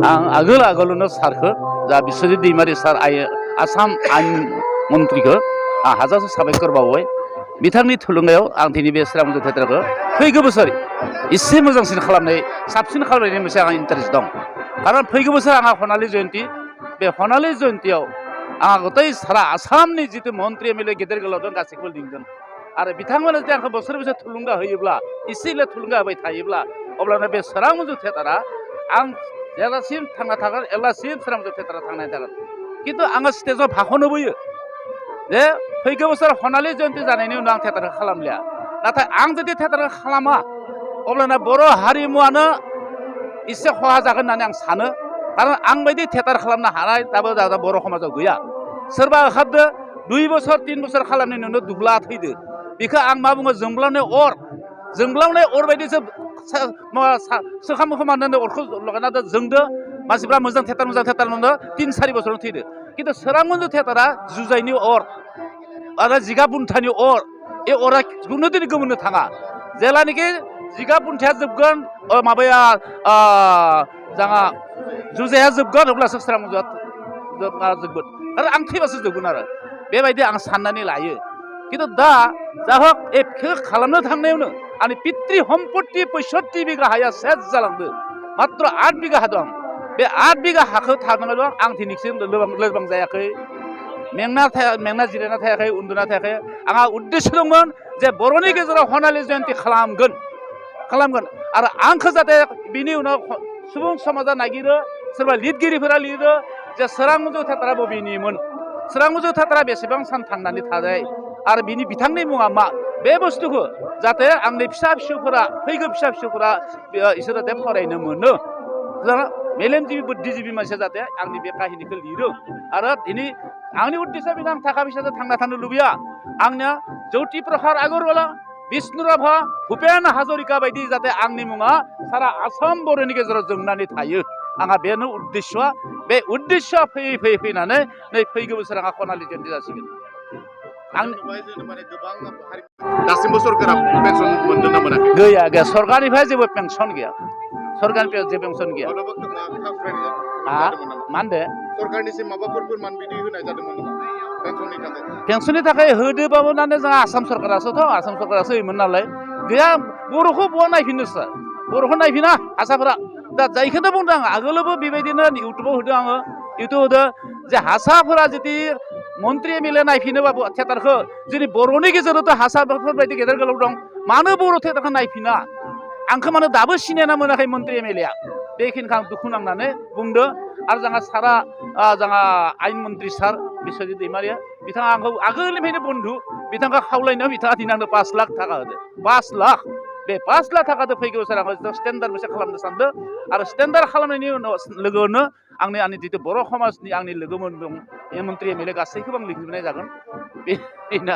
आं आगोलनो सारखो जा बिश्वजित दैमारि सार आसाम आइन मन्त्रिखौ आं हाजारसे साबायखर बावबाय बिथांनि थुलुंगायाव आं दिनै बे चिरां मन्दिर थियेटारखौ फैगौ बोसोर एसे मोजांसिन खालामनाय साबसिन खालामनायनि मोनसे आंहा इन्टारेस्ट दं खारन फैगौ बोसोर आंहा हनालि जयन्ती बे हनालि जयन्तीयाव आंहा गतै सारा आसामनि जितु मन्त्रि एमएलए गेदेर गोलाव दं गासैखौबो लिंगोन आरो बिथांमोना जुदि आंखौ बोसोर बोसोर थुलुंगा होयोब्ला एसेल' थुलुंगा होबाय थायोब्ला अब्लानो बे चिरां मन्दिर थियेटारा आं जेब्लासिम थांना थागोन अब्लासिम चिरां मन्दिर थियेटारा थांनानै थागोन खिन्थु आङो स्टेजाव भाखौनोबोयो जे फैगौ बोसोर हनालि जयन्ती जानायनि उनाव आं थियेटारखौ खालामलिया नाथाय आं जुदि थियेटारखौ खालामा अब्लाना बर' हारिमुवानो एसे खहा जागोन होननानै आं सानो खारन आं बायदि थियेटार खालामनो हानाय दाबो बर' समाजाव गैया सोरबा ओंखारदो 2 बोसोर 3 बोसोर खालामनायनि उनाव दुब्ला थैदो बेखौ आं मा बुङो जोंब्लावनाय अर बायदिसो सोखा मोखा मानोनो अरखौ लगायना जोंदो मानसिफ्रा मोजां थियेटार मोनो 3-4 बोसोरावनो थैदो खिन्थु चिरां मन्दिर थियेटारा जुजाइनि अर आरो जिगाब बुन्थानि अर बे अरा खुनु दिनै गोमोरनो थाङा जेब्लानाखि जिगाब बुन्थाया जोबगोन माबाया जोंहा जुजाइया जोबगोन अब्लासो चिरां मन्दिरा जोबगोन आरो आं थैबासो जोबगोन आरो बेबायदि आं साननानै लायो खिन्थु दा जा हक बेखौ खालामनो थांनायावनो आंनि पितृ सम्पत्ति 65 बिघा हाया सेस जालांदो मात्र 8 बिघा हा दं बे 8 बिघा हाखौ थानांगौ दं आं दिनैसिम लोरबां जायाखै मेंना जिरायना थायाखै उन्दुना थायाखै आंहा उद्देश्य दंमोन जे बर'नि गेजेराव हनालि जयन्ती खालामगोन आरो आंखौ जाहाथे बिनि उनाव सुबुं समाजा नागिरो सोरबा लिरगिरिफोरा लिरो जे चिरां मन्दिर थियेटारा बबेनिमोन चिरां मन्दिर थियेटारा बेसेबां सान थांनानै थानाय आरो बिथांनि मुङा मा बे बुस्थुखौ जाहाथे आंनि फैगौ फिसा फिसौफोरा इसोरो जाहाथे फरायनो मोनो मेलेमजिबि बुद्धिजिबि मानसिया जाहाथे आंनि बे काहिनिखौ लिरो आरो दिनै आंनि उद्देश्य बेनो आं थाखा फैसाजों थांना थानो लुबैया आंनिया ज्योति प्रसाद आगरवाला बिष्णु राभा भुपेन हाजरिका बायदि जाहाथे आंनि मुङा सारा आसाम बर'नि गेजेराव जोंनानै थायो आंहा बेनो उद्देश्यआ बे उद्देश्यआ फैनानै नै फैगौ बोसोर आंहा हनालि जयन्ती जासिगोन दासिमबो सरकारा पेन्सन मोनदों ना मोनाखै गैया सरकारनिफ्राय जेबो पेन्सन गैया सरकारनिफ्राय जेबो पेन्सन गैया मा होनदो सरकारनिसिम माबाफोर फोरमान बिदि होनाय जादोंमोन नामा पेन्सननि थाखाय होदोबाबो जोंहा आसाम सरकारासोथ' आसाम सरकारासो होयोमोन नालाय गैया बर'खौ बहा नायफिनो सार बर'खौ नायफिना हारसाफोरा दा जायखौनो बुंदों आं आगोलावबो बेबायदिनो इउटुबाव होदों आङो होदो जे हारसाफोरा जुदि मन्त्रि एमएलए नायफिनोबा थियेटारखौ जोंनि बर'नि गेजेरावथ' हारसाफोरबायदि गेदेर गोलाव दं मानो बर' थियेटारखौ नायफिना आंखौ मानो दाबो सिनायना मोनाखै मन्त्रि एमएलएआ बेखिनिखौ आं दुखु नांनानै बुंदो आरो जोंहा सारा जोंहा आइन मन्त्रि सार बिश्वजित दैमारिया बिथाङा आंखौ आगोलनिफ्रायनो बन्धु बिथांखौ खावलायनायाव बिथाङा दिनै आंनो 5 लाख थाखा होदो 5 लाख बे 5 लाख थाखाजों फैगौ बोसोर आङो स्टेन्डार्ड मोनसे खालामनो सानदों आरो स्टेन्डार्ड खालामनायनि उनाव लोगोआवनो आंनि जितु बर' समाजनि आंनि लोगोमोन दं मन्त्रि एमएलए गासैखौबो आं लिंजोबनाय जागोन बेनो